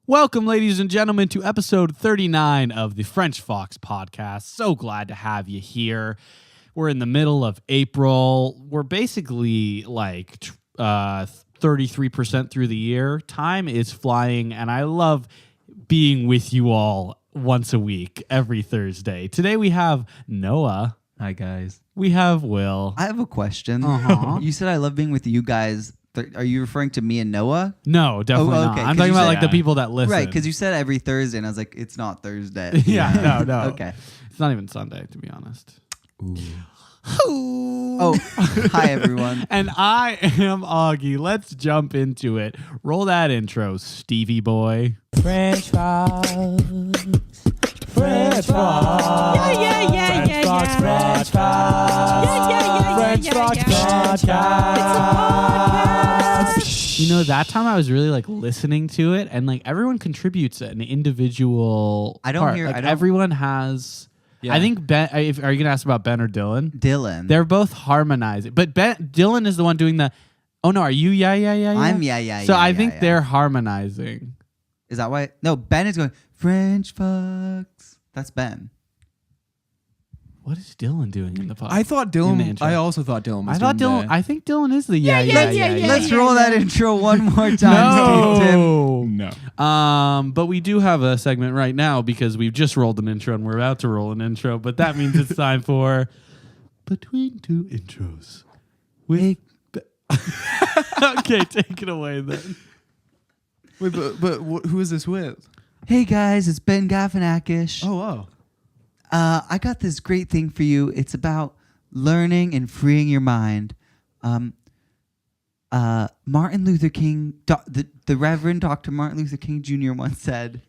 Welcome, ladies and gentlemen, to episode 39 of the French Fox podcast. So glad to have you here. We're in the middle of April. We're basically like 33% through the year. Time is flying, and I love being with you all once a week, every Thursday. Today we have Noah. Hi, guys. We have Will. I have a question. Uh-huh. You said I love being with you guys. Are you referring to me and Noah? No, definitely not. I'm talking about like the people that listen. Right, because you said every Thursday, and I was like, it's not Thursday. Yeah, no. Okay. It's not even Sunday, to be honest. Ooh. Oh, hi, everyone. And I am Augie. Let's jump into it. Roll that intro, Stevie boy. French fries. French fries. Yeah. French fries. Yeah. French fries. It's a podcast. You know, that time I was really like listening to it, and like everyone contributes an individual I don't part. hear- Like I don't- everyone has. Yeah. I think Ben. Are you gonna ask about Ben or Dylan? Dylan. They're both harmonizing, but Dylan is the one doing the. Oh no, are you? Yeah. I'm yeah. So I yeah, think yeah. they're harmonizing. Is that why? No, Ben is going, French Fox. That's Ben. What is Dylan doing in the podcast? I thought In the Dylan. intro. I also thought Dylan was I thought doing Dylan. I think Dylan is the yeah. Let's roll that intro one more time. Tim. No. But we do have a segment right now because we've just rolled an intro and we're about to roll an intro. But that means it's time for Between Two Intros. With okay, take it away then. Wait, but who is this with? Hey, guys, it's Ben Gaffinakish. Oh, wow. I got this great thing for you. It's about learning and freeing your mind. Martin Luther King, the Reverend Dr. Martin Luther King Jr. once said,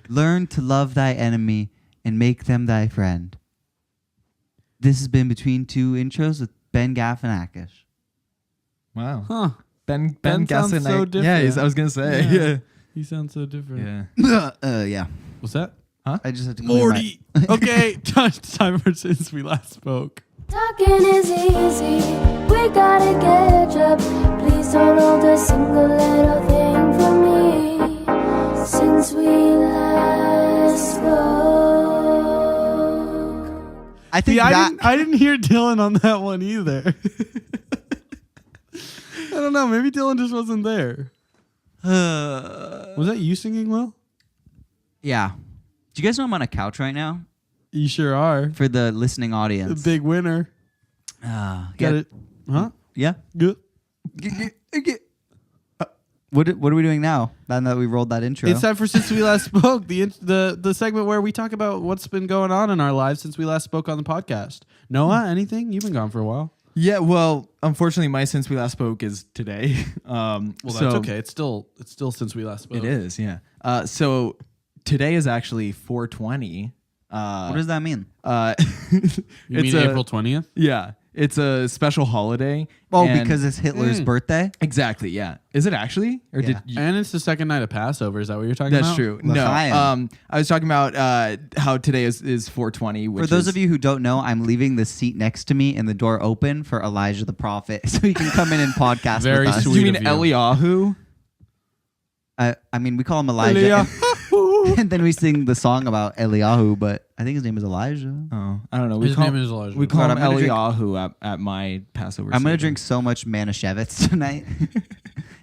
"Learn to love thy enemy and make them thy friend." This has been Between Two Intros with Ben Gaffinakish. Wow. Huh. Ben Ben sounds Gasson, so Yeah, different. I was gonna say. Yeah. Yeah. He sounds so different. Yeah. What's that? I just have to clear Morty. Okay, time for since we last spoke. Talking is easy. We gotta catch up. Please don't hold a single little thing from me. Since we last spoke. I think See, that I didn't hear Dylan on that one either. I don't know. Maybe Dylan just wasn't there. Was that you singing, Will? Yeah. Do you guys know I'm on a couch right now? You sure are. For the listening The audience. big winner. Got Got it. Huh? Yeah. Good. What are we doing now? Now that we rolled that intro. It's time for Since We Last Spoke, the segment where we talk about what's been going on in our lives since we last spoke on the podcast. Noah, anything? You've been gone for a while. Yeah. Well, unfortunately, my since we last spoke is today. Well, that's okay. It's still since we last spoke. It is. Yeah. So today is actually 420. What does that mean? You mean April 20th? Yeah. It's a special holiday. Oh, and- because it's Hitler's birthday? Exactly. Yeah. Is it actually? Or Yeah. did you? And it's the second night of Passover. Is that what you're talking That's about? true. L'chaim. No. I was talking about how today is 420. Which For those is, of you who don't know, I'm leaving the seat next to me and the door open for Elijah the prophet so he can come in and podcast Very with us. sweet. you mean of you. Eliyahu? I mean, we call him Elijah. And then we sing the song about Eliyahu, but I think his name is Elijah. Oh, I don't know. His name is Elijah. We call God, him I'm gonna drink- Eliyahu at my Passover. I'm going to Seder. drink so much Manischewitz tonight.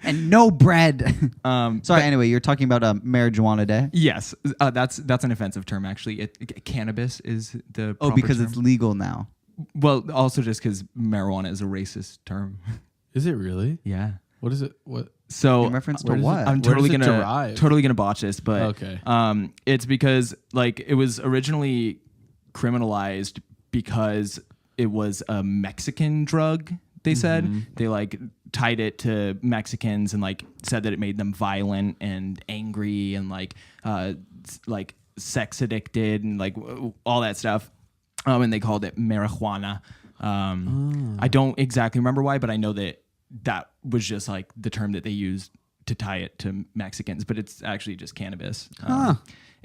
And no bread. Sorry, anyway, you're talking about marijuana day? Yes, that's an offensive term. Actually, cannabis is the Oh, proper because term. it's legal now. Well, also just because marijuana is a racist term. Is it really? Yeah. What is it? What? So In reference to where does it- what? I'm Where totally does it gonna derive? totally gonna botch this, but Okay. it's because like it was originally criminalized because it was a Mexican drug. They said they like tied it to Mexicans and like said that it made them violent and angry and like sex addicted and like all that stuff. And they called it marijuana. I don't exactly remember why, but I know that was just like the term that they used to tie it to Mexicans, but it's actually just cannabis.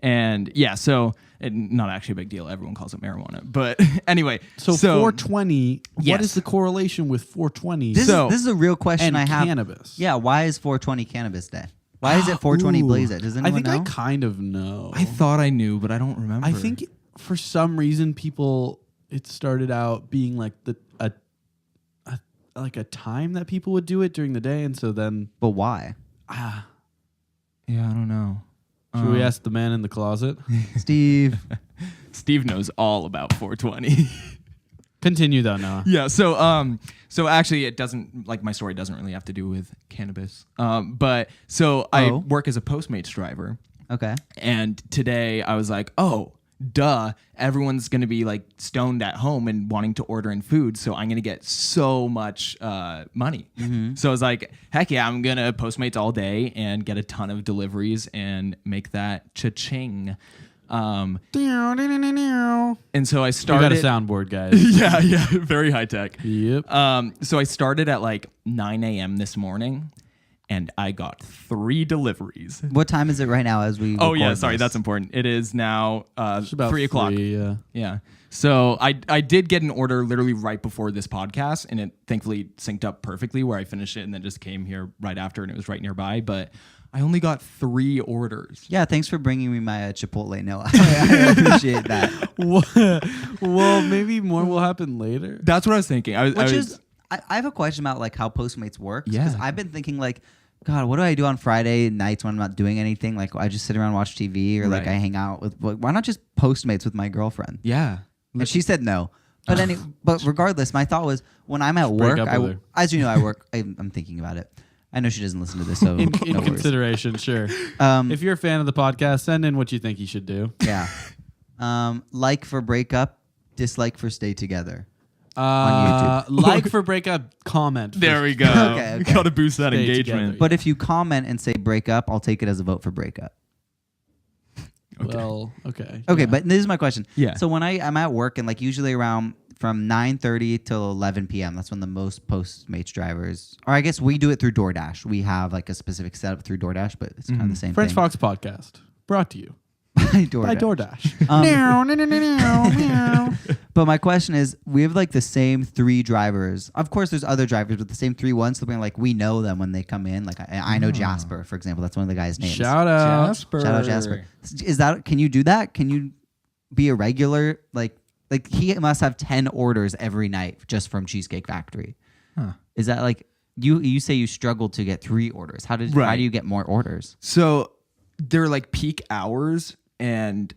And yeah, so not actually a big deal. Everyone calls it marijuana. But anyway, So 420. What Yes. is the correlation with 420? This So- is a real question and I have. cannabis. Yeah, why is 420 Cannabis Day? Why is it 420 Ooh. Blaze It? Does I anyone think know? I kind of know. I thought I knew, but I don't remember. I think for some reason it started out being like like a time that people would do it during the day, and so then But why? Yeah, I don't know. should we ask the man in the closet? Steve. Steve knows all about 420. Continue though, Noah. Yeah, so actually it doesn't, like, my story doesn't really have to do with cannabis. But so I Oh. work as a Postmates driver, Okay. and today I was like, oh, duh, everyone's going to be like stoned at home and wanting to order in food, so I'm going to get so much money. So I was like, heck yeah, I'm going to Postmates all day and get a ton of deliveries and make that cha-ching. And so I We started. got a soundboard, guys. yeah, very high tech. Yep. So I started at like 9 a.m. this morning, and I got 3 deliveries. What time is it right now as we Oh yeah, record sorry, this? that's important. It is now It's about 3 o'clock. 3, yeah. Yeah. So I did get an order literally right before this podcast, and it thankfully synced up perfectly where I finished it and then just came here right after, and it was right nearby. But I only got 3 orders. Yeah, thanks for bringing me my Chipotle. No, I appreciate that. Well, maybe more will happen later. That's what I was thinking. I have a question about like how Postmates works. Yeah. Because I've been thinking like, God, what do I do on Friday nights when I'm not doing anything? Like I just sit around and watch TV or like Right. I hang out with. Like, why not just Postmates with my girlfriend? Yeah. And she said no. But regardless, my thought was when I'm at break work, up with her. as you know, I work. I'm thinking about it. I know she doesn't listen to this, so In no worries. consideration, sure. If you're a fan of the podcast, send in what you think you should do. Yeah. Like for breakup, dislike for stay together. On YouTube. Like for breakup, comment. There we go. Okay. Got to boost that Stay engagement. together. But if you comment and say breakup, I'll take it as a vote for breakup. Okay. Well, okay. Okay, Yeah. but this is my question. Yeah. So when I'm at work and like usually around from 9:30 till 11 p.m. That's when the most Postmates drivers, or I guess we do it through DoorDash. We have like a specific setup through DoorDash, but it's kind of the same French thing. Fox podcast brought to you by by DoorDash. DoorDash. But my question is, we have like the same 3 drivers. Of course, there's other drivers, but the same 3 ones. So we're like, we know them when they come in. Like I know Jasper, for example. That's one of the guys' names. Shout out. Jasper. Shout out Jasper. Is that? Can you do that? Can you be a regular? Like he must have 10 orders every night just from Cheesecake Factory. Huh. Is that like you say you struggled to get 3 orders? How Right. do you get more orders? So they're like peak hours, and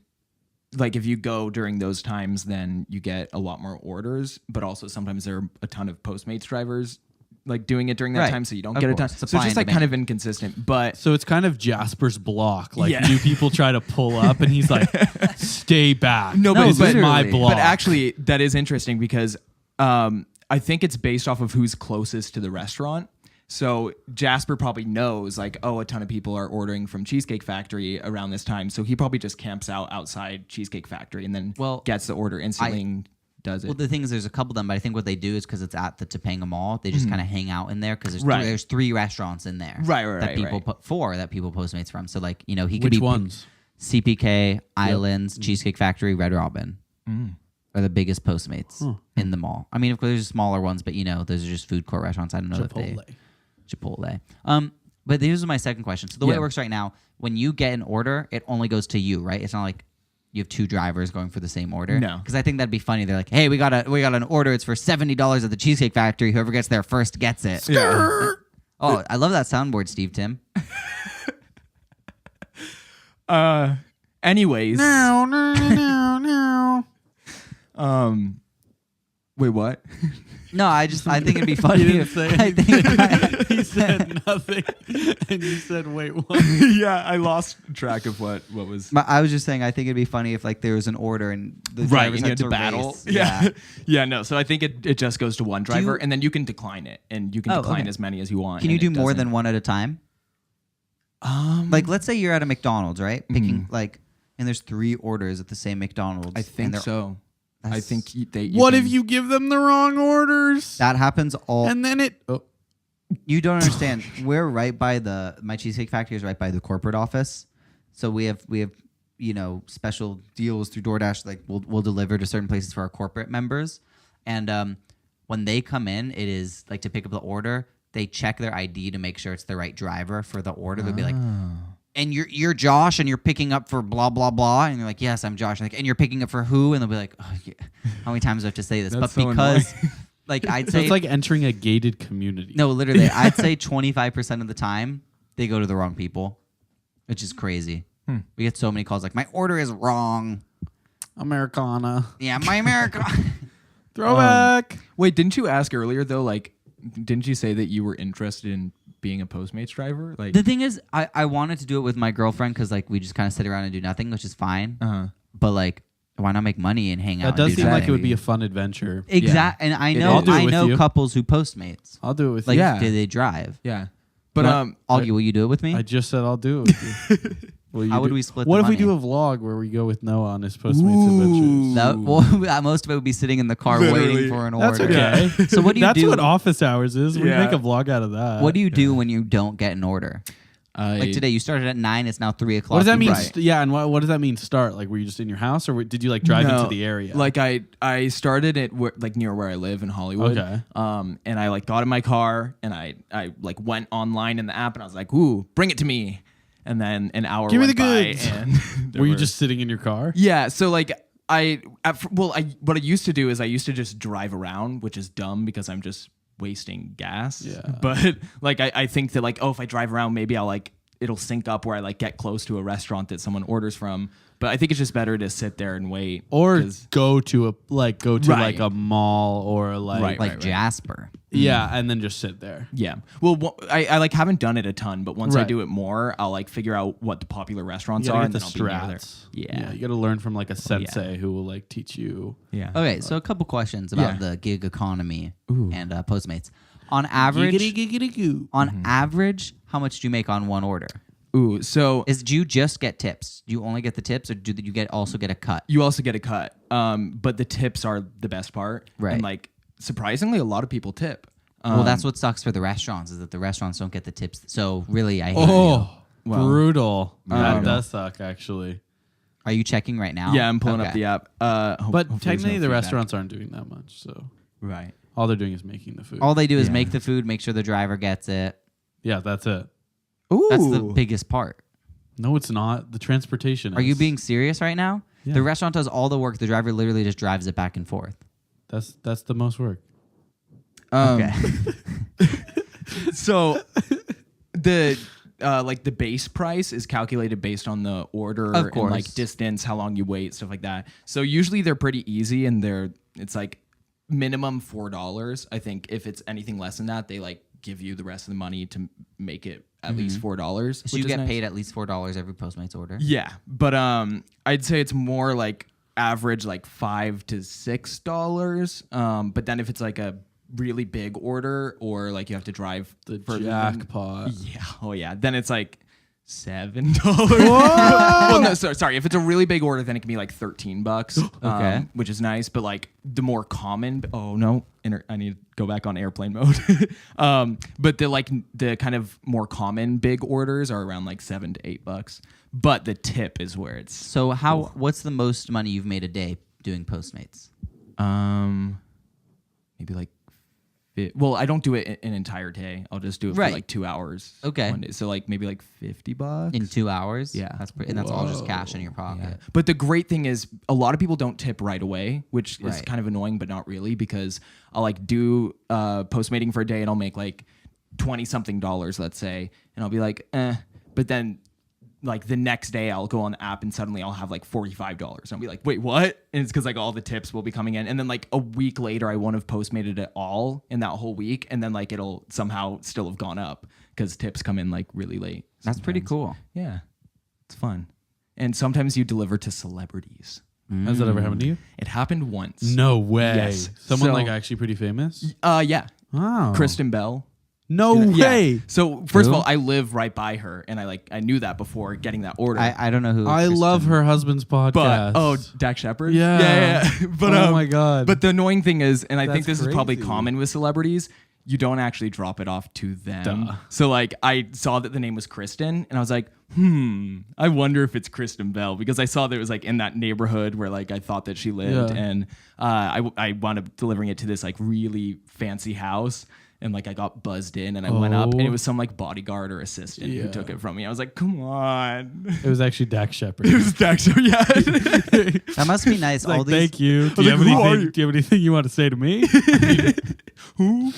like if you go during those times, then you get a lot more orders. But also sometimes there are a ton of Postmates drivers like doing it during that Right. time, so you don't Of get a ton. course. So it's Supply just and like kind demand. of inconsistent. But So it's kind of Jasper's block. Like Yeah. new people try to pull up, and he's like, "Stay back. No, but this is my literally. block." But actually, that is interesting because I think it's based off of who's closest to the restaurant. So Jasper probably knows, like, oh, a ton of people are ordering from Cheesecake Factory around this time. So he probably just camps out outside Cheesecake Factory and then gets the order instantly and does it. Well, the thing is, there's a couple of them, but I think what they do is because it's at the Topanga Mall, they just kind of hang out in there because Right. there's 3 restaurants in there. Right, that people right. 4 that people Postmates from. So like he could Which be ones? CPK, Islands, Cheesecake Factory, Red Robin are the biggest Postmates in the mall. I mean, of course, there's smaller ones, but those are just food court restaurants. I don't know if they Chipotle. But here's my second question. So the way it works right now, when you get an order, it only goes to you, right? It's not like you have 2 drivers going for the same order. No. Because I think that'd be funny. They're like, hey, we got an order. It's for $70 at the Cheesecake Factory. Whoever gets there first gets it. Yeah. Oh, I love that soundboard, Steve Tim. Anyways. No. Wait, what? No, I think it'd be funny. You didn't if- say I think He said nothing, and you said, "Wait, what?" Yeah, I lost track of what was. I was just saying, I think it'd be funny if like there was an order and the Right, drivers and you had had to battle. race. Yeah. Yeah, no. So I think it just goes to one driver, you- and then you can decline it, and you can Oh, decline okay. as many as you want. Can you and do it more doesn't- than one at a time? Like, Let's say you're at a McDonald's, right? Picking and there's 3 orders at the same McDonald's. I and think they're- so. I that's- think they. What can- if you give them the wrong orders? that happens all. And then it. Oh, You don't understand. We're right by my Cheesecake Factory is right by the corporate office, so we have special deals through DoorDash. Like we'll deliver to certain places for our corporate members, and when they come in, it is like to pick up the order. they check their ID to make sure it's the right driver for the order. They'll be like, Oh. and you're Josh, and you're picking up for blah blah blah, and you're like, yes, I'm Josh. Like, and you're picking up for who? And they'll be like, oh, yeah. How many times do I have to say this? That's But so because, like, I'd So say it's like entering a gated community. no, literally, I'd say 25% of the time they go to the wrong people, which is crazy. We get so many calls like, my order is wrong. Americana. Yeah, my America. Throwback. Wait, didn't you ask earlier though? Like, didn't you say that you were interested in being a Postmates driver? Like, The thing is, I wanted to do it with my girlfriend because like we just kind of sit around and do nothing, which is fine. But like, why not make money and hang out? That does and do seem like nothing? it would be a fun adventure. Exact. And I It know I'll do it I with know you. couples who Postmates. I'll do it with Like, you. Yeah. do they drive? yeah, but Augie, will you do it with me? I just said I'll do it with you. Will you How would do- we split What the if we money? do a vlog where we go with Noah on his Postmates adventures? That, well, most of it would be sitting in the car waiting Literally. for an That's order. okay. So what do you That's do? what office hours is. We Yeah. make a vlog out of that. What do you do when you don't get an order? Like today, you started at 9. It's now 3:00. What does that mean? Right. Yeah, and what does that mean? Start like were you just in your house, or did you like drive into the area? Like I started at like near where I live in Hollywood. Okay. And I like got in my car and I like went online in the app and I was like, "Ooh, bring it to me." And then an hour Give me went the by goods. and there were you just sitting in your car? Yeah, so like what I used to do is I used to just drive around, which is dumb because I'm just wasting gas. Yeah. But like I think that like, oh, if I drive around, maybe I'll like it'll sync up where I like get close to a restaurant that someone orders from. But I think it's just better to sit there and wait. Or 'cause- go to Right. like a mall or like like Jasper. yeah, and then just sit there. yeah. Well, I like haven't done it a ton, but once I Right. do it more, I'll like figure out what the popular restaurants You are gotta and get then the I'll be near there. strats. Yeah. You got to learn from like a sensei who will like teach you. Yeah. Okay, so a couple questions about Yeah. the gig economy Ooh. and Postmates. On average, Giggity-giggity-goo. on average, how much do you make on one order? Ooh, so Do you just get tips? Do you only get the tips, or do you also get a cut? you also get a cut. But the tips are the best part. Right. And like surprisingly, a lot of people tip. Well, that's what sucks for the restaurants is that the restaurants don't get the tips. So really, I hate Oh, you. brutal. That Um, does suck, actually. Are you checking right now? Yeah, I'm pulling up Okay. the app. But Hopefully there's technically, no the feedback. restaurants aren't doing that much. So Right. all they're doing is making the food. All they do is Yeah. make the food, make sure the driver gets it. Yeah, that's it. Ooh. That's the biggest part. No, it's not. The transportation. Are you is. being serious right now? Yeah. The restaurant does all the work. The driver literally just drives it back and forth. That's the most work. Okay. So the like the base price is calculated based on the order Of and course. like distance, how long you wait, stuff like that. So usually they're pretty easy and it's like minimum $4. I think if it's anything less than that, they like give you the rest of the money to make it at least $4. So you get paid at least $4 every Postmates order. Yeah, but I'd say it's more like average like $5 to $6. But then if it's like a really big order or like you have to drive The for jackpot. yeah, oh yeah, then it's like $7. Well, no, sorry. If it's a really big order, then it can be like $13. Okay. Which is nice, but like the more common. Oh no, I need to go back on airplane mode. But the kind of more common big orders are around like $7 to $8. But the tip is where it's So what's the most money you've made a day doing Postmates? maybe like. Well, I don't do it an entire day. I'll just do it Right. for like 2 hours. Okay. One day. So like maybe like $50 In 2 hours? Yeah. And that's all just cash in your pocket. Yeah. But the great thing is a lot of people don't tip right away, which is Right. kind of annoying, but not really because I'll like do Postmating for a day and I'll make like 20 something dollars, let's say. And I'll be like, but then like the next day I'll go on the app and suddenly I'll have like $45. And I'll be like, wait, what? And it's because like all the tips will be coming in. And then like a week later, I won't have Postmated at all in that whole week. And then like it'll somehow still have gone up because tips come in like really late. That's pretty sometimes. cool. Yeah. It's fun. And sometimes you deliver to celebrities. Has that ever happened to you? It happened once. No way. Yes. Someone So- like actually pretty famous? Yeah. Wow. Kristen Bell. No Yeah. way. So first of Who? all, I live right by her, and I knew that before getting that order. I don't know who. I love her husband's podcast. but Dak Shepard. Yeah. yeah. But Oh my God. But the annoying thing is, and I think That's this is probably crazy. common with celebrities, you don't actually drop it off to them. Duh. So like I saw that the name was Kristen, and I was like, I wonder if it's Kristen Bell because I saw that it was like in that neighborhood where like I thought that she lived, Yeah. and I wound up delivering it to this like really fancy house. and like I got buzzed in and I went up and Oh. it was some like bodyguard or assistant who Yeah. took it from me. I was like, come on. It was actually Dak Shepard. It was Daxo, yeah. That must be nice. Like, All these. thank you. Do was you, like, have who are anything, you? do you have anything you want to say to me? Who?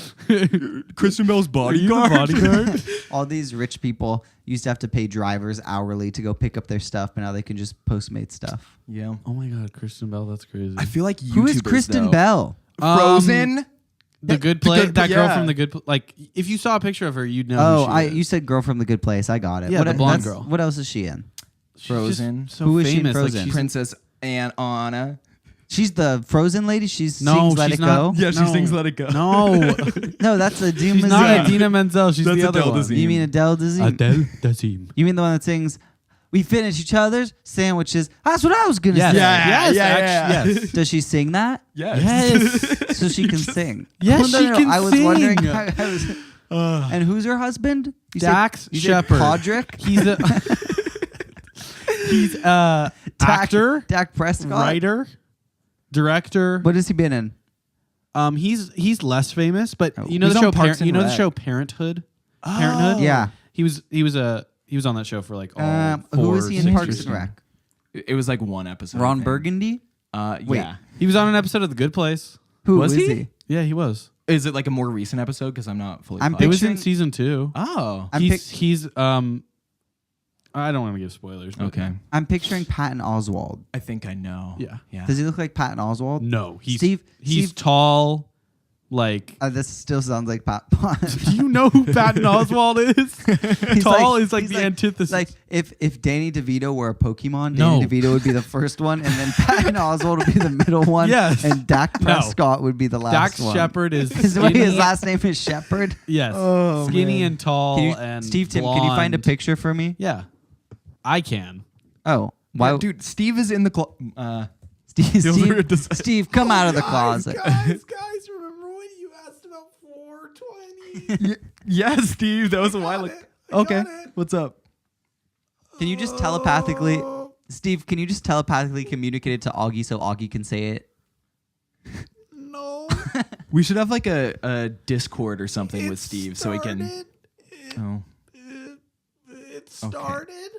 Kristen Bell's Are you the bodyguard? bodyguard? All these rich people used to have to pay drivers hourly to go pick up their stuff, but now they can just Postmate stuff. Yeah. Oh my God, Kristen Bell, that's crazy. I feel like YouTubers, Who is Kristen though. Bell? Frozen? The Good Place. Good- That girl yeah. from The Good Place. Like, if you saw a picture of her, you'd know. Oh, who she is. you said girl from the Good Place. I got it. Yeah, what the blonde that's- girl. What else is she in? She's Frozen. just So Who is she in famous. Like, Frozen? she's Princess Anna. She's the Frozen lady. She No, sings Let she's It not. Go. Yeah, she No. sings Let It Go. No, No, that's a she's not Dazeem. Idina Menzel. She's That's the other Adele one. Dazeem. You mean Adele Dazeem? Adele Dazeem. You mean the one that sings, "We finish each other's sandwiches"? That's what I was gonna Yes. say. Yes. Yeah, actually, yeah. yes. Does she sing that? Yes. So she can sing. Yes, No, she can I was sing. wondering. And who's her husband? You said- Dax you said Shepard. Podrick. He's a he's actor, Dak Prescott. writer, director. What has he been in? He's less famous, but Oh. you know He's the on show. Parks and You know the Rec. show Parenthood. Parenthood. Yeah. He was on that show for like all Who is he in 6 Parks years. and Rec? It was like one episode. I Ron think. Burgundy. Wait. Yeah. He was on an episode of The Good Place. Who Was is he? Yeah, he was. Is it like a more recent episode? Because I'm not fully. I'm caught It up. was in Picturing- season 2. Oh. I'm He's I don't want to give spoilers. But Okay. I'm picturing Patton Oswalt. I think I know. Yeah. Yeah. Does he look like Patton Oswalt? No, he's Steve- He's Steve- tall. Like, This still sounds like Pat. do you know who Patton Oswalt is? He's Tall like- is like he's the like- antithesis. Like if Danny DeVito were a Pokemon, No. Danny DeVito would be the first one, and then Patton Oswalt would be the middle one. Yes. And Dak No. Prescott would be the last Dax one. Shepard is His skinny. last name is Shepard. Yes, Oh, skinny man. and tall Can you, and Steve Tim, can you find a blonde. picture for me? Yeah, I can. Oh, why, Yeah, dude, Steve is in the Steve, Those Steve, are the- Steve, come out of the closet. guys, remember when you asked about 420? Yeah, Steve. That was a while ago. Okay. What's up? Can you just telepathically, Steve? Can you just telepathically communicate it to Augie so Augie can say it? No, We should have like a Discord or something with Steve so he can. Oh. It started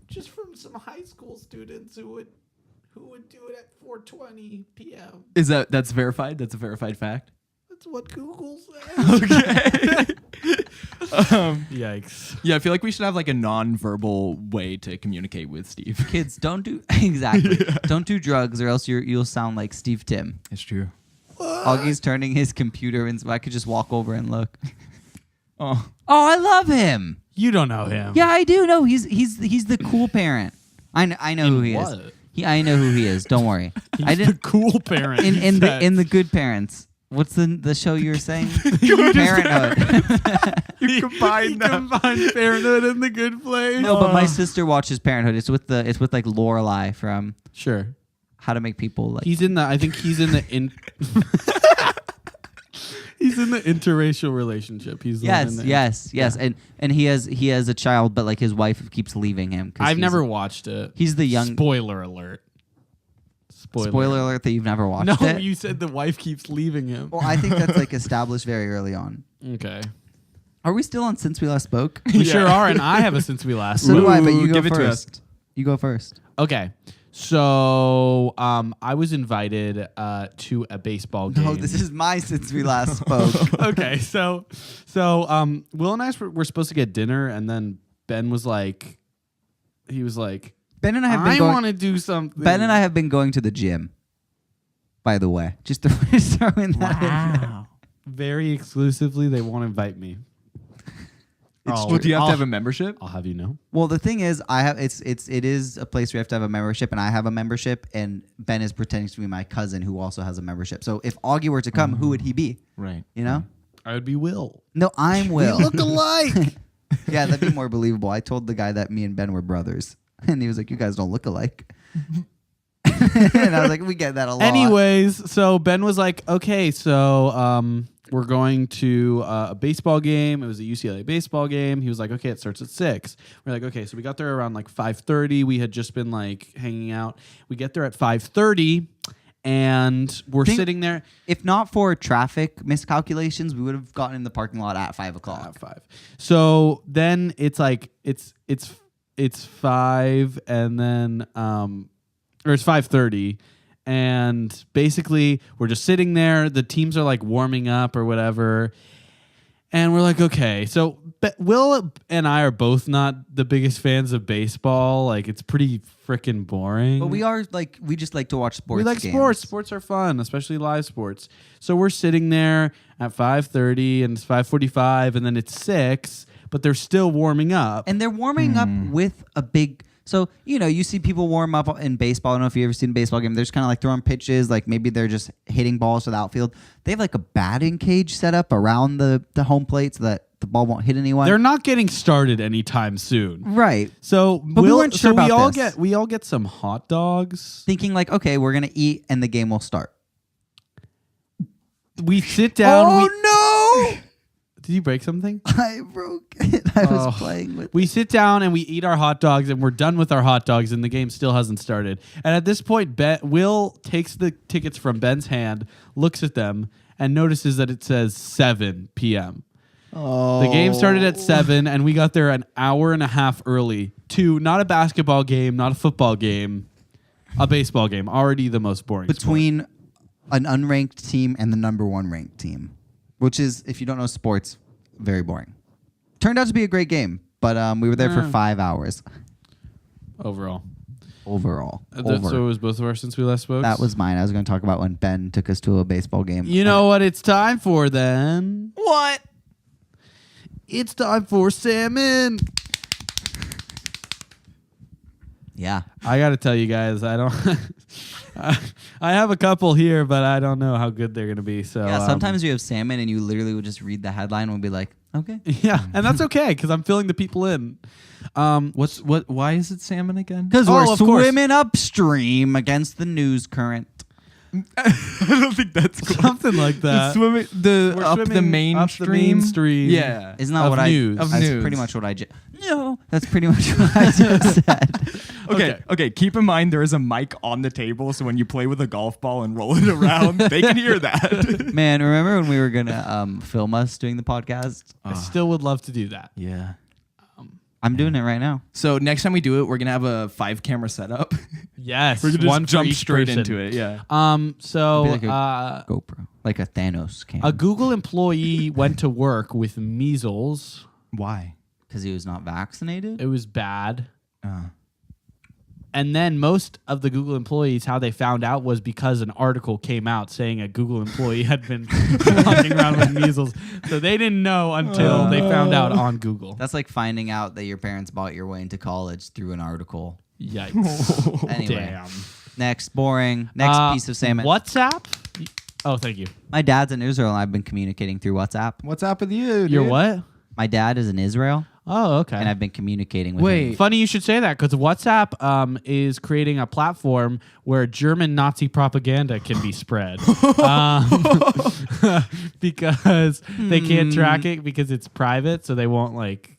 just from some high school students who would do it at 4:20 p.m. Is that's verified? That's a verified fact. That's what Google says. Okay. Yikes. Yeah, I feel like we should have like a non-verbal way to communicate with Steve. Kids, don't do exactly. Don't do drugs, or else you'll sound like Steve Tim. It's true. Augie's turning his computer, and so I could just walk over and look. Oh. Oh, I love him. You don't know him. Yeah, I do know. He's the cool parent. I know who he what? is. I know who he is. Don't worry. I The didn't cool parent. in the Good Parents. What's the show you were saying? Parenthood. You combined them. Combined Parenthood and The Good Place. No, but my sister watches Parenthood. It's with like Lorelai from Sure. How to Make People Like. He's in the. I think he's in the. He's in the interracial relationship. He's the one in Yes, the- yes. Yeah. And he has a child, but like his wife keeps leaving him. 'cause I've he's- never watched it. He's the young. Spoiler alert. Spoiler alert that you've never watched No, it. you said the wife keeps leaving him. Well, I think that's like established very early on. Okay. Are we still on Since We Last Spoke? We sure are, and I have a since we last. So do I, but Ooh, you go give it to us. first. You go first. Okay. So I was invited to a baseball game. No, this is my Since We Last Spoke. Okay, so Will and I were supposed to get dinner, and then Ben was like, Ben and I have been I going. want to do something. Ben and I have been going to the gym. By the way, just throwing that in there. Wow. very exclusively. They won't invite me. Well, do you have to have a membership? I'll have you know. Well, the thing is, it is a place where you have to have a membership, and I have a membership, and Ben is pretending to be my cousin who also has a membership. So if Augie were to come, who would he be? Right. You know? I would be Will. No, I'm Will. We look alike. Yeah, that'd be more believable. I told the guy that me and Ben were brothers, and he was like, "You guys don't look alike." And I was like, "We get that a lot." Anyways, so Ben was like, okay, so we're going to a baseball game. It was a UCLA baseball game. He was like, okay, it starts at 6. We're like, okay, so we got there around like 5:30. We had just been like hanging out. We get there at 5:30, and we're Think- sitting there If not for traffic miscalculations, we would have gotten in the parking lot at 5 o'clock. at 5. So then it's like it's 5 and then or it's 5:30, and basically we're just sitting there. The teams are like warming up or whatever. And we're like, okay, so Will and I are both not the biggest fans of baseball. Like, it's pretty freaking boring. But we just like to watch sports. We like games. sports. Sports are fun, especially live sports. So we're sitting there at 5:30 and it's 5:45 and then it's 6, but they're still warming up. And they're warming up with a big. So, you see people warm up in baseball. I don't know if you've ever seen a baseball game. They're just kind of like throwing pitches. Like maybe they're just hitting balls to the outfield. They have like a batting cage set up around the home plate so that the ball won't hit anyone. They're not getting started anytime soon. right. So But we weren't sure about this. we all get some hot dogs. Thinking like, okay, we're going to eat and the game will start. We sit down. no! Did you break something? I broke it. I was Oh. playing with We sit down and we eat our hot dogs and we're done with our hot dogs and the game still hasn't started. And at this point, Will takes the tickets from Ben's hand, looks at them, and notices that it says 7 p.m. The game started at 7 and we got there an hour and a half early to not a basketball game, not a football game, a baseball game. Already the most boring between an unranked team and the number 1 ranked team, which is, if you don't know sports, very boring. Turned out to be a great game, but we were there for 5 hours sport. Overall. overall. So it was both of ours since we last spoke? That was mine. I was going to talk about when Ben took us to a baseball game. You know what it's time for then? What? It's time for salmon. Yeah. I got to tell you guys, I don't. I have a couple here, but I don't know how good they're gonna be. So Yeah, sometimes you have salmon and you literally would just read the headline and would be like, okay. yeah, and that's okay because I'm filling the people in. Why is it salmon again? Because Oh, we're of course. swimming upstream against the news current. I don't think that's cool. Something like that. Swimming We're up the swimming mainstream. up the mainstream. Yeah. Isn't that Of what news. I... Of That's news. pretty much what I just... No. That's pretty much what I just said. Okay. Keep in mind there is a mic on the table, so when you play with a golf ball and roll it around, they can hear that. Man, remember when we were going to film us doing the podcast? I still would love to do that. Yeah. I'm doing it right now. So next time we do it, we're gonna have a 5-camera setup. Yes, We're gonna one just for jump each straight person. into it. Yeah. So It'd be like GoPro. Like a Thanos cam. a Google employee went to work with measles. Why? Because he was not vaccinated? It was bad. And then most of the Google employees, how they found out was because an article came out saying a Google employee had been walking around with measles. So they didn't know until they found out on Google. That's like finding out that your parents bought your way into college through an article. Yikes. Anyway. Damn. Next, boring. Next piece of salmon. WhatsApp? Oh, thank you. My dad's in Israel and I've been communicating through WhatsApp. What's up with you? You're what? My dad is in Israel Oh, okay. and I've been communicating with Wait. him. Funny you should say that because WhatsApp is creating a platform where German Nazi propaganda can be spread because they can't track it because it's private, so they won't like.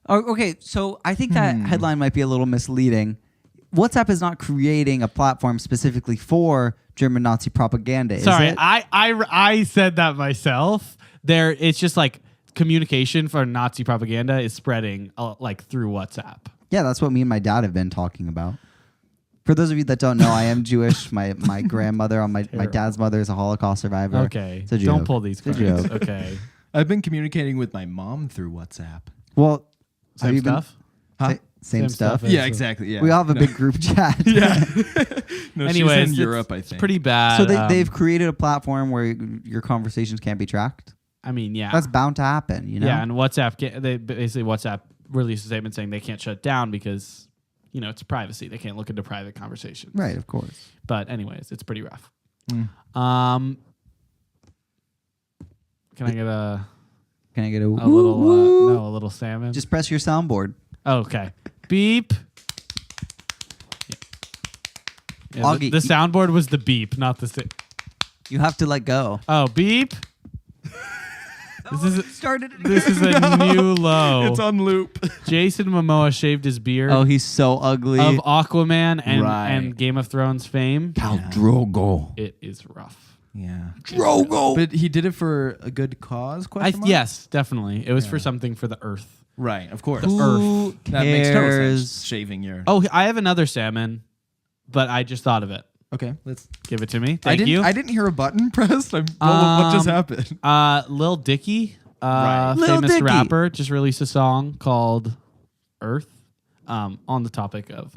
Oh, okay, so I think that headline might be a little misleading. WhatsApp is not creating a platform specifically for German Nazi propaganda, is Sorry, it? I said that myself. It's just like communication for Nazi propaganda is spreading like through WhatsApp. Yeah, that's what me and my dad have been talking about. For those of you that don't know, I am Jewish. My grandmother on my dad's mother is a Holocaust survivor. Okay, It's a joke. don't pull these It's a cards. joke. Okay, I've been communicating with my mom through WhatsApp. Well, have same you been- stuff. Same Same stuff. stuff. Yeah, exactly. Yeah. We all have a big group chat. Yeah. No, Anyways, she's in Europe, I it's think. pretty bad. So they've created a platform where your conversations can't be tracked. I mean, yeah, That's bound to happen, you know? yeah, and WhatsApp released a statement saying they can't shut down because it's privacy. They can't look into private conversations. Right, of course. But anyways, it's pretty rough. Mm. Can I get a little a little salmon? Just press your soundboard. Oh, okay. Beep. Yeah, Augie, the soundboard was the beep, not the. You have to let go. Oh, beep. This is a new low. It's on loop. Jason Momoa shaved his beard Oh, he's so ugly. of Aquaman and, Right. and Game of Thrones fame. Khal Drogo. It is rough. Yeah. Drogo. But he did it for a good cause? Question mark? Yes, definitely. It was for something for the Earth. Right, of course. Who That makes total cares? sense. Shaving your. Oh, I have another salmon, but I just thought of it. Okay, let's. Give it to me. I Thank didn't. you. I didn't hear a button pressed. What just happened? Lil Dicky, Right. Lil famous Dicky. rapper, just released a song called Earth. On the topic of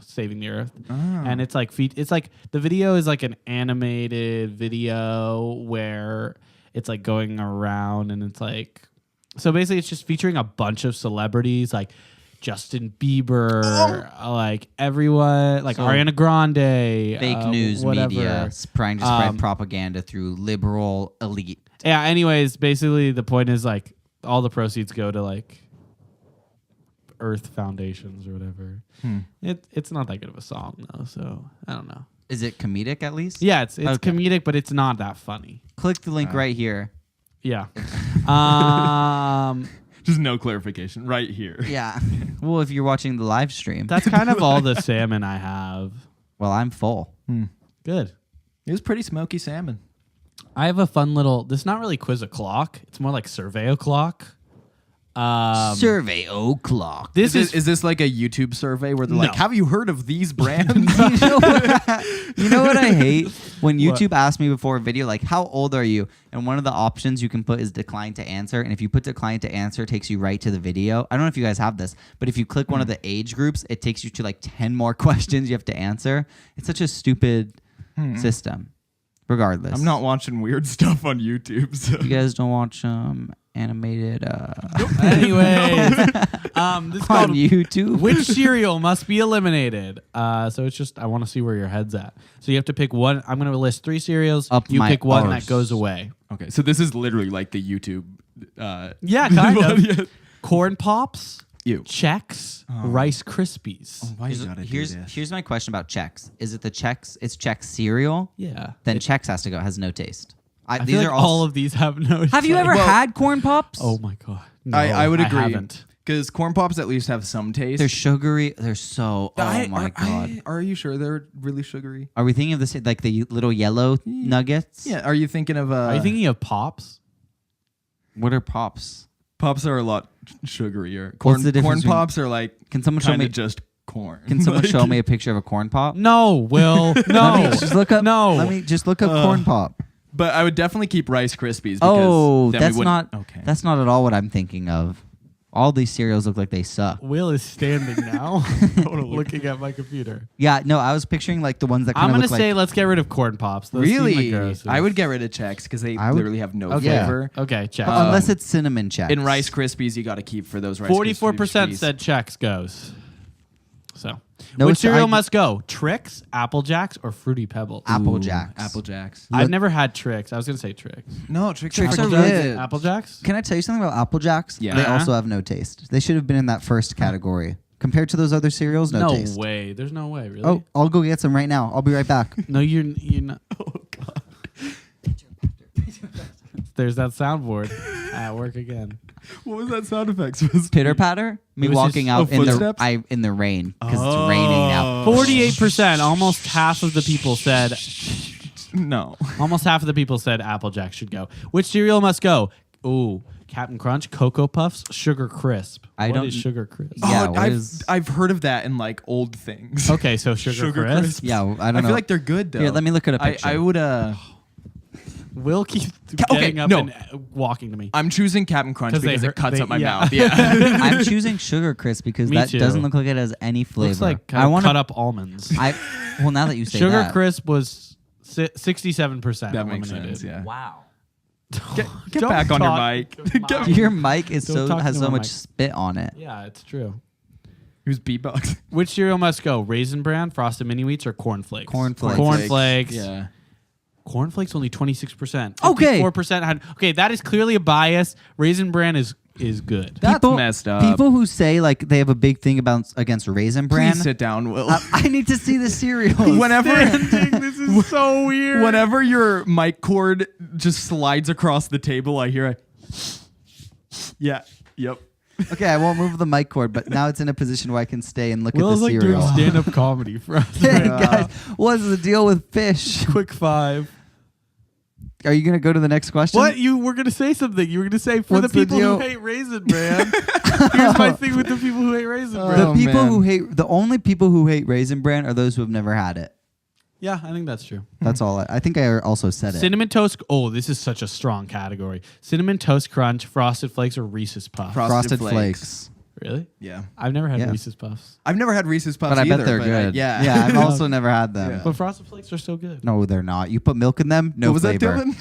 saving the Earth, and it's like the video is like an animated video where it's like going around, and it's like basically it's just featuring a bunch of celebrities like Justin Bieber, like everyone, like Ariana Grande, Fake news whatever. media trying to spread propaganda through liberal elite. Yeah. Anyways, basically the point is like all the proceeds go to like Earth Foundations or whatever. It's not that good of a song though, so I don't know. Is it comedic at least? Yeah, it's Okay. comedic, but it's not that funny. Click the link right here. Yeah. Just no clarification right here. Yeah. Well, if you're watching the live stream, That's kind of all the salmon I have. well, I'm full. Good. It was pretty smoky salmon. I have a fun little. This is not really quiz o'clock. It's more like survey o'clock. Survey o'clock. This Is this like a YouTube survey where they're like, No. have you heard of these brands? You know what I hate? When YouTube asks me before a video, like, how old are you? And one of the options you can put is decline to answer. And if you put decline to answer, it takes you right to the video. I don't know if you guys have this, but if you click one of the age groups, it takes you to like 10 more questions you have to answer. It's such a stupid system. Regardless. I'm not watching weird stuff on YouTube. So. You guys don't watch animated Anyways, this is on called YouTube? Which cereal must be eliminated? So it's just I want to see where your head's at. So you have to pick one. I'm going to list 3 cereals. Up You my pick one arse. that goes away. Okay, so this is literally like the YouTube. Yeah, kind of. Yeah. Corn Pops, Ew. Chex, Rice Krispies. Why you gotta do this? Here's my question about Chex. Is it the Chex? It's Chex cereal? Yeah. Then Chex has to go. It has no taste. I These feel are like all of these have no. Have you ever had corn pops? Oh my god! No, I would agree. haven't. Because corn pops at least have some taste. They're sugary. They're so. Oh my god. Are you sure they're really sugary? Are we thinking of this like the little yellow nuggets? Yeah. Are you thinking of? Are you thinking of Pops? What are pops? Pops are a lot sugarier. What's the Corn difference between- pops are like Can someone show kind me? of just corn. Can someone Like- show me a picture of a corn pop? No, Will. No. Let me just look up. No. Let me just look up corn pop. But I would definitely keep Rice Krispies. Because Oh, then that's we not. wouldn't, Okay. That's not at all what I'm thinking of. All these cereals look like they suck. Will is standing now, looking at my computer. Yeah, no, I was picturing like the ones that kind I'm of gonna look say like. let's get rid of corn pops. Those seem like Really? grosses. I would get rid of Chex because they I would- literally have no Okay. flavor. Okay, check. Unless it's cinnamon Chex. In Rice Krispies, you got to keep for those Rice 44% Krispies. said Chex goes. So, No, which it's- cereal I- must go? Trix, Apple Jacks, or Fruity Pebbles? Apple Ooh, Jacks. Apple Jacks. I've never had Trix. I was gonna say Trix. No, Trix Trix are are good. good. Apple Jacks? Can I tell you something about Apple Jacks? Yeah. They Uh-huh. also have no taste. They should have been in that first category. Compared to those other cereals, no taste. way. There's no way. Really? Oh, I'll go get some right now. I'll be right back. no, you're not. Oh god. There's that soundboard at work again. What was that sound effect supposed to Pitter patter? Me It was walking just- out oh, in the footsteps? in the rain because it's raining now. 48%. Almost half of the people said. No. Almost half of the people said Apple Jacks should go. Which cereal must go? Ooh, Captain Crunch, Cocoa Puffs, Sugar Crisp. What don't- is Sugar Crisp? Yeah, Oh, what is- I've heard of that in like old things. Okay, so Sugar Crisp. Crisps. Yeah, I don't I know. feel like they're good though. Here, let me look at a picture. I would Will keep Okay, getting up no. and walking to me. I'm choosing Captain Crunch 'Cause they because hurt- it cuts they- up my yeah. mouth. Yeah. I'm choosing Sugar Crisp because Me that too. doesn't look like it has any flavor. Looks like I want cut up almonds. Well, now that you say Sugar that, Crisp was 67% That makes eliminated. sense. Yeah. Wow. Get Don't back on your talk- mic. Get- Your mic is Don't talk has into so my much mic. spit on it. Yeah, it's true. Who's beatbox? Which cereal must go? Raisin Bran, Frosted Mini Wheats, or Corn Flakes? Corn Flakes. Corn Flakes. Yeah. Corn Flakes only 26%. Okay. 4% had. Okay, that is clearly a bias. Raisin Bran is good. That's messed up. People who say like they have a big thing against Raisin Bran. Please sit down, Will. I need to see the cereal. This is so weird. Whenever your mic cord just slides across the table, I hear a Yeah. Yep. Okay, I won't move the mic cord, but now it's in a position where I can stay and look Will at is the like cereal. doing stand-up comedy for us. Hey, right now. guys, what's the deal with fish? Quick five. Are you gonna go to the next question? What? You were going to say something. You were going to say, for What's the the people deal? who hate Raisin Bran. Here's my thing with the people who hate Raisin Bran. The Oh, people man. who hate the only people who hate Raisin Bran are those who have never had it. Yeah, I think that's true. That's all. I think I also said it. Cinnamon Toast. Oh, this is such a strong category. Cinnamon Toast Crunch, Frosted Flakes, or Reese's Puffs. Frosted Flakes. Really? Yeah. I've never had Yeah. Reese's Puffs. I've never had Reese's Puffs But I either. bet they're good. yeah. Yeah, I've also never had them. Yeah. But Frosted Flakes are so good. No, they're not. You put milk in them, no What was flavor. that, Dylan?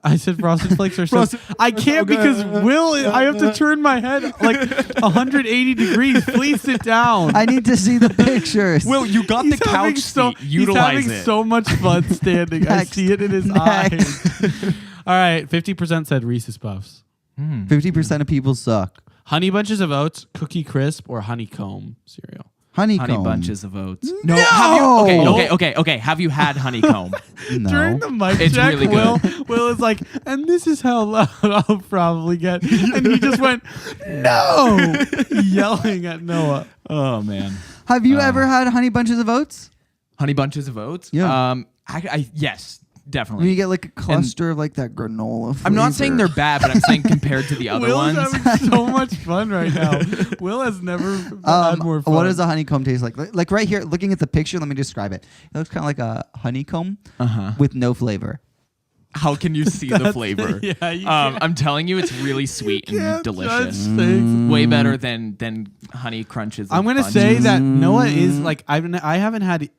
I said Frosted Flakes are so. Frosted- I can't because Will. I have to turn my head like 180 degrees. Please sit down. I need to see the pictures. Will, you got the couch seat. Utilize he's having it. so much fun standing. I Next. see it in his Next. eyes. All right, 50% said Reese's Puffs. 50% of people suck. Honey Bunches of Oats, Cookie Crisp, or Honeycomb cereal. Honeycomb. Honey bunches of oats. No! Have you, okay. Have you had honeycomb? No. During the mic It's check, really Will is like, and this is how loud I'll probably get. And he just went, no, yelling at Noah. Oh man. Have you ever had honey bunches of oats? Honey bunches of oats? Yeah. Yes, When definitely. you get like a cluster of like that granola flavor. I'm not saying they're bad, but I'm saying compared to the other Will ones. is having so much fun right now. Will has never had more fun. What does a honeycomb taste like? Like right here, looking at the picture, let me describe it. It looks kind of like a honeycomb with no flavor. How can you see the flavor? Yeah, you can't- I'm telling you, it's really sweet and can't delicious. judge things. Way better than honey crunches. I'm gonna say that Noah is like I haven't had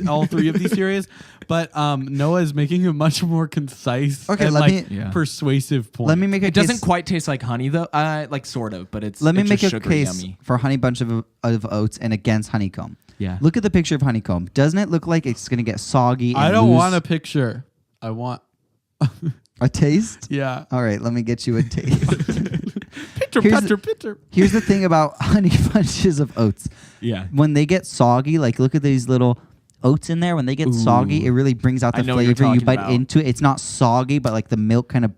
all three of these series, but Noah is making a much more concise Okay, and let like me- Yeah. persuasive point. Let me make a It case. doesn't quite taste like honey though. Like sort of, but it's Let me it's make just a sugary case yummy. for honey bunch of oats and against honeycomb. Yeah. Look at the picture of honeycomb. Doesn't it look like it's gonna get soggy? And I don't lose want a picture. I want a taste. yeah. All right, let me get you a taste. Pitter Here's patter pitter. Here's the thing about honey bunches of oats. Yeah. When they get soggy, like look at these little oats in there. When they get soggy, it really brings out I the know what you're flavor. You talking bite about. into it. It's not soggy, but like the milk kind of.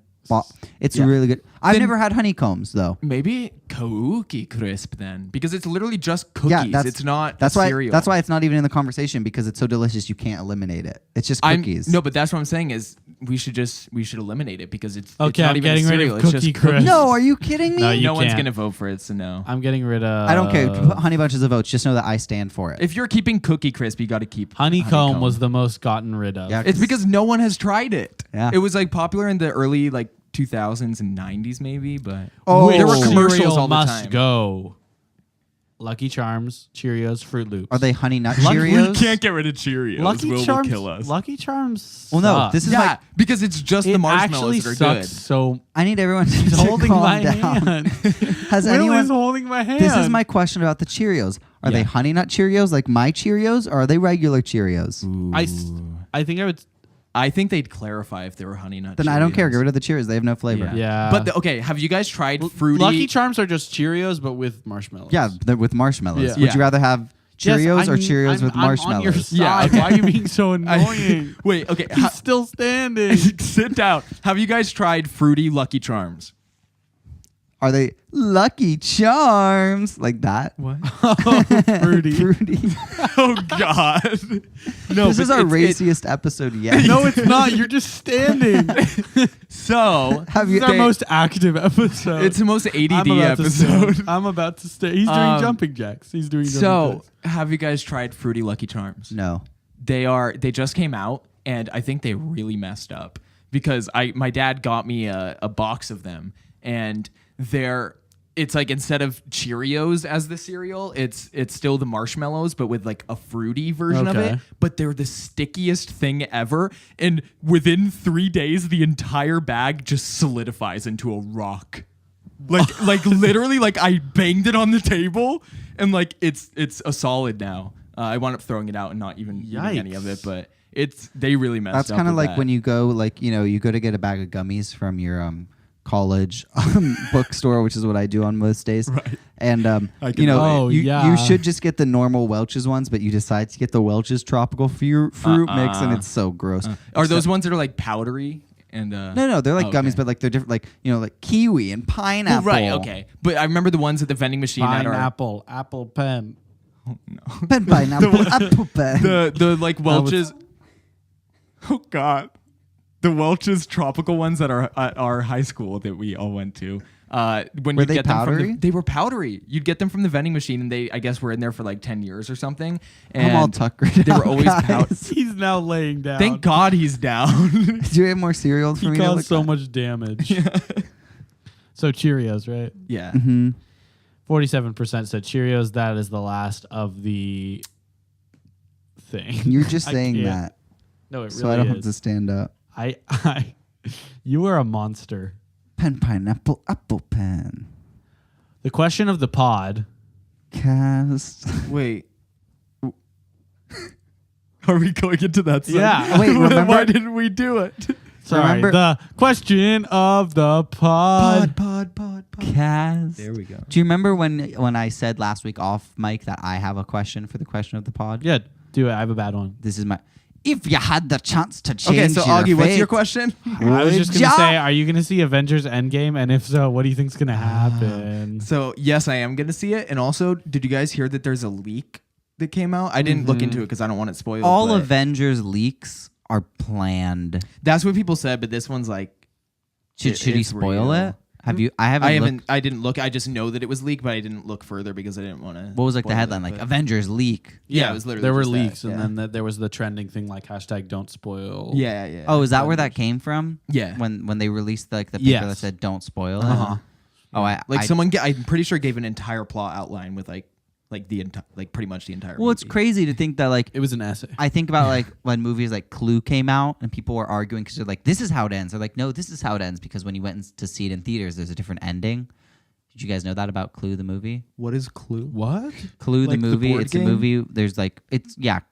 It's Yeah. really good. I've Then- never had honeycombs though. Maybe Cookie Crisp then, because it's literally just cookies. Yeah, that's it's not That's a why. cereal. That's why it's not even in the conversation because it's so delicious. You can't eliminate it. It's just cookies. No, but that's what I'm saying is we should eliminate it because it's Okay, it's not I'm even getting a rid of cereal. It's Cookie just Crisp. cookies. No, are you kidding me? No, you no one's can't. gonna vote for it, so no. I'm getting rid of. I don't care. Put honey bunches of oats. Just know that I stand for it. If you're keeping Cookie Crisp, you got to keep Honeycomb was the most gotten rid of. Yeah. It's because no one has tried it. Yeah. It was like popular in the early like 2000s and 90s maybe, but Oh. there were Which commercials cereal all the must time. go. Lucky Charms, Cheerios, Fruit Loops. Are they honey nut Lucky- Cheerios? get rid of Cheerios. Lucky Charms? Lucky Charms. Well, no, suck. this is Yeah, like because it's just it the actually marshmallows that are good. sucks. So I need everyone to he's holding calm my down. hand. Has Will anyone? is holding my hand. This is my question about the Cheerios. Are they Yeah. honey nut Cheerios like my Cheerios, or are they regular Cheerios? I think I would. I think they'd clarify if they were honey nut. Then I don't care. Cheerios. Get rid of the Cheerios. They have no flavor. Yeah. But okay, have you guys tried fruity? Lucky Charms are just Cheerios, but with marshmallows. Yeah, they're with marshmallows. Yeah. Would Yeah. you rather have Yes, Cheerios I or mean, Cheerios I'm with on your marshmallows? side. Yeah, okay. Why are you being so annoying? Wait, okay. He's still standing. Sit down. Have you guys tried fruity Lucky Charms? Are they Lucky Charms like that? What? Fruity. Fruity. Oh God! No, This is but our it's- raciest episode yet. No, it's not. You're just standing. So Have This you? is our most active episode. it's the most ADD I'm about to episode. stand. I'm about to stay. He's doing jumping jacks. He's doing jumping So, jacks. have you guys tried fruity Lucky Charms? No. They just came out, and I think they really messed up because my dad got me a box of them, and it's like instead of Cheerios as the cereal, it's still the marshmallows, but with like a fruity version of Okay. it. But they're the stickiest thing ever, and within 3 days, the entire bag just solidifies into a rock. Like literally, like I banged it on the table, and like it's a solid now. I wound up throwing it out and not even eating any of it, Yikes. but they really messed That's up. kind of with like that. when you go, like, you go to get a bag of gummies from your college bookstore, which is what I do on most days. Right. And Oh, yeah. you should just get the normal Welch's ones, but you decide to get the Welch's tropical fruit mix, and it's so gross. Are those ones that are like powdery? And No, they're like oh, gummies, okay. but like they're different. Like like kiwi and pineapple. Right. Okay. But I remember the ones at the vending machine that are Pineapple, apple pen. Pen pineapple apple pen. the like Welch's. Oh God, the Welch's tropical ones that are at our high school that we all went to. When Were you they get them powdery? from they were powdery. You'd get them from the vending machine, and they, I guess, were in there for like 10 years or something. And I'm all tuckered. They were out, always guys. powdered. He's now laying down. Thank God he's down. Do you have more cereals for He me? to caused look so at? much damage. So Cheerios, right? Yeah. Mm-hmm. 47% said Cheerios. That is the last of the thing. You're just I saying can't. that, No, it really so I don't have is. to stand up. You are a monster. Pen pineapple apple pen. The question of the pod. Cast. Wait. Are we going into that? Yeah. Wait, remember- Why didn't we do it? Sorry, Remember- the question of the pod. Pod. Cast. There we go. Do you remember when I said last week off mic that I have a question for the question of the pod? Yeah, do it. I have a bad one. This is my. If you had the chance to change Okay, so your Augie, what's your fate, question? I was just would going to ya? say, are you going to see Avengers Endgame? And if so, what do you think's going to happen? So yes, I am gonna see it. And also, did you guys hear that there's a leak that came out? I didn't look into it because I don't want it spoiled. all but Avengers leaks are planned. that's what people said, but this one's like, Should he it's spoil real. it? Have you? I haven't. Looked. I didn't look. I just know that it was leaked, but I didn't look further because I didn't want to. What was like the headline? Like Avengers leak. Yeah, it was literally there were just that, leaks, yeah. and then there was the trending thing like hashtag don't spoil. Yeah. Oh, is that where that came from? Yeah. When they released like the paper Yes. that said "Don't spoil it." Uh-huh. Oh, Like someone, I'm pretty sure gave an entire plot outline with like the entire, like pretty much the entire. Well, it's movie. crazy to think that like It was an essay. I think about like when movies like Clue came out and people were arguing because they're like, "This is how it ends." They're like, "No, this is how it ends," because when you went to see it in theaters, there's a different ending. Did you guys know that about Clue the movie? What is Clue? What? Clue Like the the movie. board It's game? a movie. There's like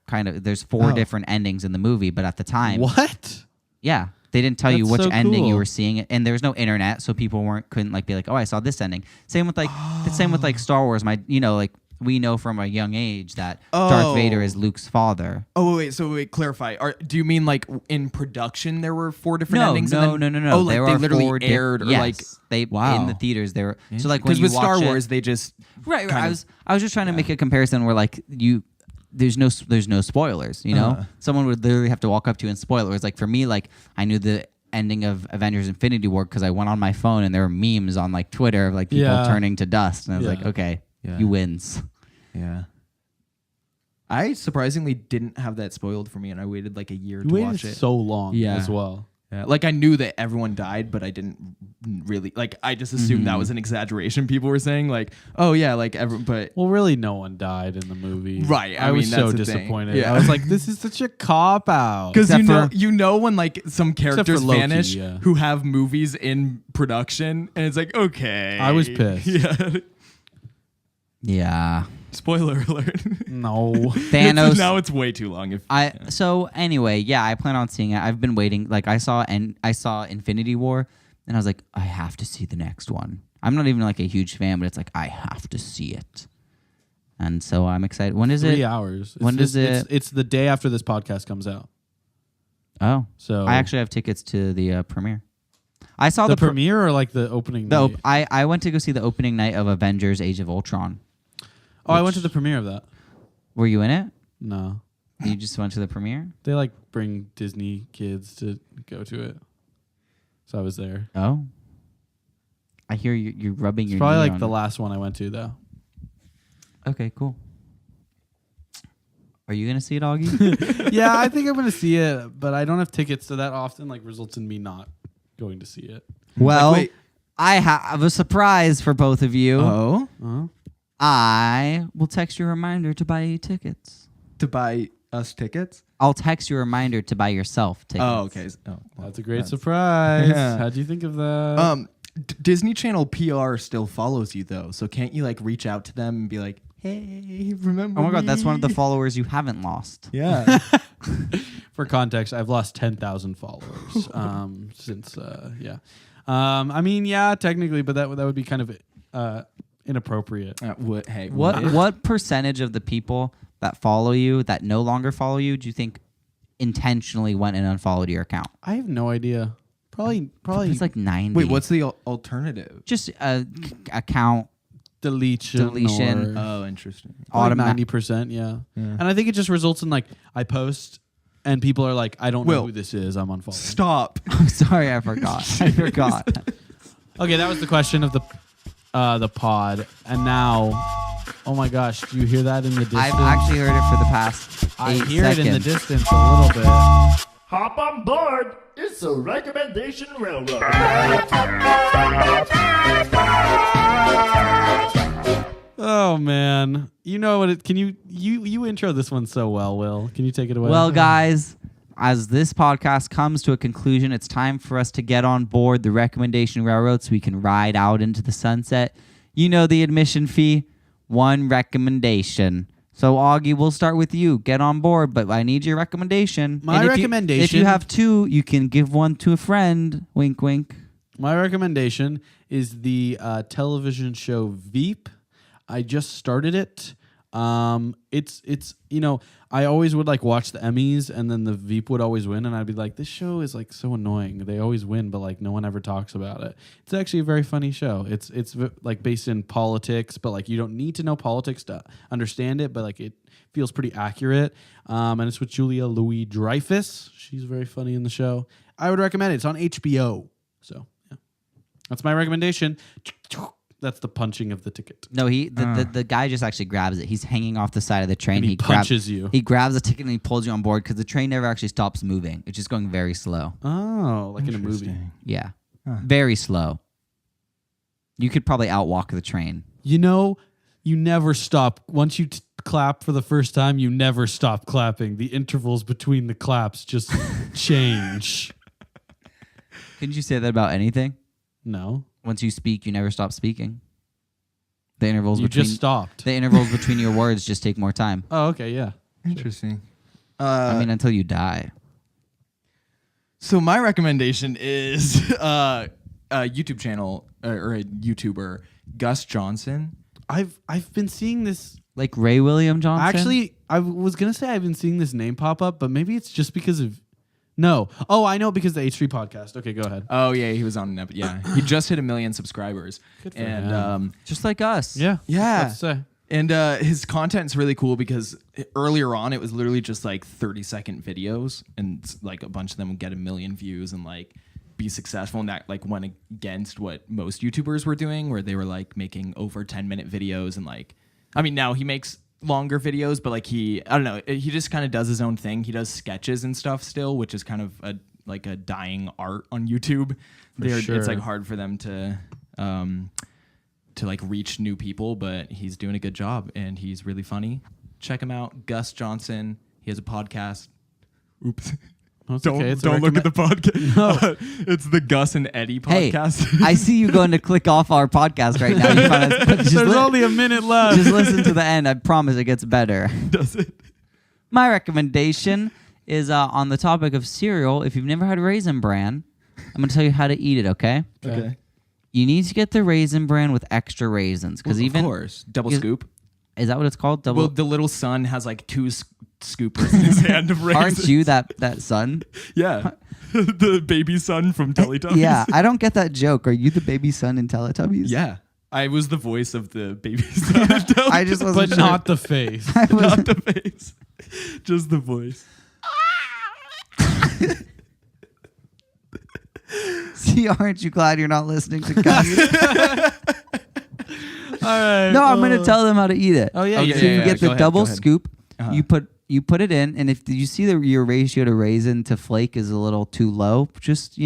kind of. There's 4 Oh. different endings in the movie, but at the time, What? yeah, they didn't tell you That's which so ending you cool. were seeing, and there was no internet, so people couldn't like be like, "Oh, I saw this ending." Same with like the same with like Star Wars. Like we know from a young age that Darth Vader is Luke's father. Oh wait, so wait, clarify. Do you mean like in production there were 4 different endings? No. and then, Oh, Oh, like there they are literally 4 aired or yes, like they Wow. in the theaters. They were so like when because you with Star watch Wars it, they just right. kind I of- was just trying to make a comparison where like there's no spoilers. You know, someone would literally have to walk up to you and spoil it. Whereas like for me, like I knew the ending of Avengers Infinity War because I went on my phone and there were memes on like Twitter of like people Yeah. turning to dust, and I was Yeah. like, okay, Yeah. you wins. Yeah. I surprisingly didn't have that spoiled for me, and I waited like a year You to waited watch it. so long Yeah. as well. Yeah. Like I knew that everyone died, but I didn't really like. I just assumed that was an exaggeration. People were saying like, "Oh yeah, like but Well, really, no one died in the movie. Right, I I was mean, so that's the thing. disappointed. Yeah. I was like, this is such a cop out. because Except you know when like some characters Loki, vanish yeah. who have movies in production, and it's like okay, I was pissed. Yeah. Yeah. Spoiler alert. No. Thanos. Now it's way too long. If So anyway, yeah, I plan on seeing it. I've been waiting. Like I saw Infinity War, and I was like, I have to see the next one. I'm not even like a huge fan, but it's like I have to see it. And so I'm excited. When is 3 it? hours. When does it? It's the day after this podcast comes out. Oh, So I actually have tickets to the premiere. I saw the the premiere or like the opening The night? I went to go see the opening night of Avengers: Age of Ultron. Oh, I went to the premiere of that. Were you in it? No. You just went to the premiere? They like bring Disney kids to go to it. So I was there. Oh. I hear you're rubbing It's your probably knee like on the it. last one I went to though. Okay, cool. Are you gonna see it, Augie? Yeah, I think I'm gonna see it, but I don't have tickets, so that often like results in me not going to see it. Well, wait. I have a surprise for both of you. oh, I will text you a reminder to buy you tickets. to buy us tickets. I'll text you a reminder to buy yourself tickets. Oh, okay. Oh, well, That's a great that's- surprise. Yeah. How'd you think of that? Disney Channel PR still follows you though, so can't you like reach out to them and be like, "Hey, remember?" Oh my god, that's one of the me?" followers you haven't lost. Yeah. For context, I've lost 10,000 followers since yeah. I mean, yeah, technically, but that would be kind of inappropriate. What percentage of the people that follow you that no longer follow you do you think intentionally went and unfollowed your account? I have no idea. Probably It's like 90. Wait, what's the alternative? Just account deletion. Oh, interesting. automatic. 90%, yeah. And I think it just results in like I post and people are like, I don't know who this is. I'm unfollowing. Stop. I'm sorry, I forgot. I forgot. Okay, that was the question of the pod, and now, oh my gosh, do you hear that in the distance? I've actually heard it for the past 8 I hear seconds. it in the distance a little bit. Hop on board. It's a recommendation railroad. Oh man, you know what? Can you intro this one so well, Will? Can you take it away? Well, guys, as this podcast comes to a conclusion, it's time for us to get on board the recommendation railroad so we can ride out into the sunset. You know the admission fee, 1 recommendation. So, Augie, we'll start with you. Get on board, but I need your recommendation. My recommendation... If you have 2, you can give 1 to a friend. Wink, wink. My recommendation is the television show Veep. I just started it. It's I always would like watch the Emmys and then the Veep would always win and I'd be like, this show is like so annoying. They always win, but like no one ever talks about it. It's actually a very funny show. It's like based in politics, but like you don't need to know politics to understand it, but like it feels pretty accurate. And it's with Julia Louis-Dreyfus. She's very funny in the show. I would recommend it. It's on HBO. So yeah, that's my recommendation. That's the punching of the ticket. No, the guy just actually grabs it. He's hanging off the side of the train. And he punches you. He grabs the ticket and he pulls you on board because the train never actually stops moving. It's just going very slow. Oh, like in a movie. Yeah. Very slow. You could probably outwalk the train. You know, you never stop. Once you clap for the first time, you never stop clapping. The intervals between the claps just change. Couldn't you say that about anything? No. Once you speak, you never stop speaking. The intervals You between just stopped. The intervals between your words just take more time. Oh, okay, yeah. Interesting. I mean, until you die. So my recommendation is a YouTube channel or a YouTuber, Gus Johnson. I've been seeing this. Like Ray William Johnson? Actually, I was going to say I've been seeing this name pop up, but maybe it's just because of... No. Oh, I know, because of the H3 podcast. Okay, go ahead. Oh yeah, he was on an episode. Yeah, he just hit 1 million subscribers. Good for and him. just like us. Yeah. Yeah. Let's say. And his content's really cool because earlier on it was literally just like 30-second videos, and like a bunch of them would get 1 million views and like be successful. And that like went against what most YouTubers were doing, where they were like making over 10-minute videos. And like, I mean, now he makes longer videos, but like I don't know, he just kind of does his own thing. He does sketches and stuff still, which is kind of a dying art on YouTube. Sure. It's like hard for them to like reach new people, but he's doing a good job and he's really funny. Check him out, Gus Johnson. He has a podcast. Oops. No, it's okay. It's a Don't look at the podcast. No. It's the Gus and Eddie Hey, podcast. I see you going to click off our podcast right now. You just There's only a minute left. Just listen to the end. I promise it gets better. Does it? My recommendation is on the topic of cereal. If you've never had Raisin Bran, I'm going to tell you how to eat it, okay? Okay. You need to get the Raisin Bran with extra raisins. Because Of course. Double scoop. Is that what it's called? Double. Well, the little son has like 2 scoopers in his hand of raisins. Aren't you that son? Yeah. The baby son from Teletubbies. Yeah, I don't get that joke. Are you the baby son in Teletubbies? Yeah. I was the voice of the baby son. Of Teletubbies. I just wasn't But sure. not the face. Not the face. Just the voice. See, aren't you glad you're not listening to Gus? All right. No, I'm going to tell them how to eat it. Oh, yeah. Okay. So you get Go the ahead, double go ahead. scoop. Uh-huh. You put it in, and if you see your ratio to raisin to flake is a little too low, just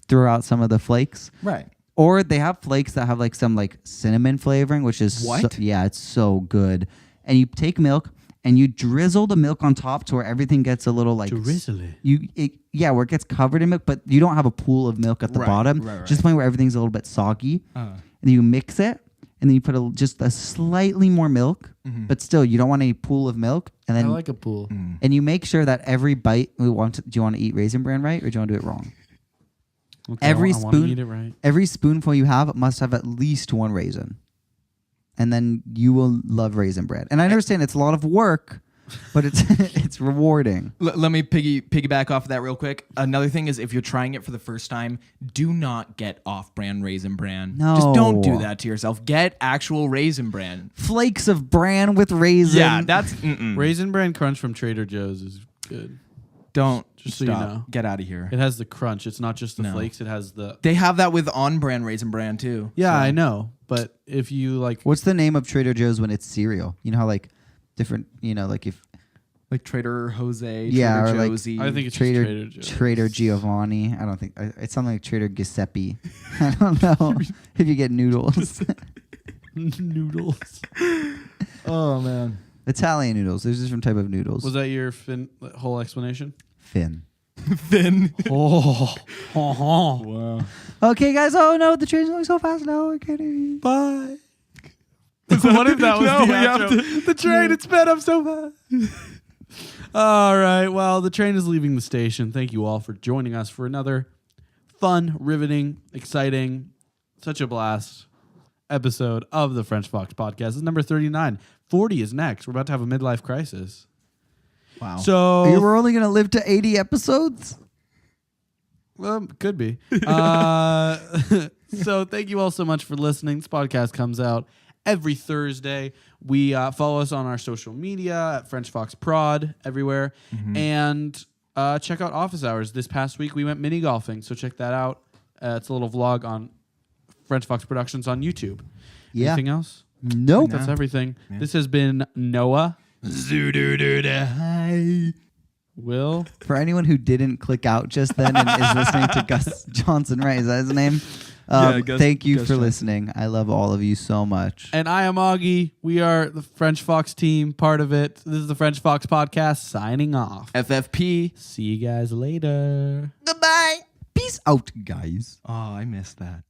throw out some of the flakes. Right. Or they have flakes that have like some like cinnamon flavoring, which is What? It's so good. And you take milk and you drizzle the milk on top to where everything gets a little like Drizzle it. where it gets covered in milk, but you don't have a pool of milk at the Right, bottom. right. Just the point where everything's a little bit soggy. Uh-huh. And then you mix it, and then you put just a slightly more milk, but still you don't want a pool of milk. And I then like a pool. and you make sure that every bite do you want to eat Raisin Bran right, or do you want to do it wrong? Okay, Every I wanna spoon- eat it right. Every spoonful you have must have at least 1 raisin. And then you will love Raisin Bran. And I understand it's a lot of work, but it's rewarding. Let me piggyback off of that real quick. Another thing is if you're trying it for the first time, do not get off-brand Raisin Bran. No. Just don't do that to yourself. Get actual Raisin Bran. Flakes of bran with raisin. Yeah, that's Raisin Bran Crunch from Trader Joe's is good. Don't Just so stop. you know. Get out of here. It has the crunch. It's not just the No. flakes. It has the. They have that with on-brand Raisin Bran too. Yeah, So- I know. But if you like. What's the name of Trader Joe's when it's cereal? You know how like different, like if like Trader Jose, Yeah, Trader or like- Josie. I think it's Trader just Trader Joe's. Trader Giovanni. I don't think it's something like Trader Giuseppe. I don't know if you get noodles. Noodles. oh man. Italian noodles. There's different type of noodles. Was that your whole explanation? Finn. Thin. Oh. Wow. Okay, guys. Oh no, the train's going so fast now. We're kidding. Bye. What if that was No, the we have outro? The train, it sped up so fast. All right. Well, the train is leaving the station. Thank you all for joining us for another fun, riveting, exciting, such a blast episode of the French Fox Podcast. This is number 39. 40 is next. We're about to have a midlife crisis. Wow. So We're only gonna live to 80 episodes. Well, could be. So thank you all so much for listening. This podcast comes out every Thursday. We follow us on our social media at French Fox Prod everywhere. And check out Office Hours. This past week we went mini golfing, so check that out. It's a little vlog on French Fox Productions on YouTube. Yeah. Anything else? Nope. That's everything. This has been Noah. Will. For anyone who didn't click out just then and is listening to Gus Johnson, right? Is that his name? Thank you for listening. I love all of you so much. And I am Augie. We are the French Fox team, part of it. This is the French Fox Podcast signing off. FFP. See you guys later. Goodbye. Peace out, guys. Oh, I missed that.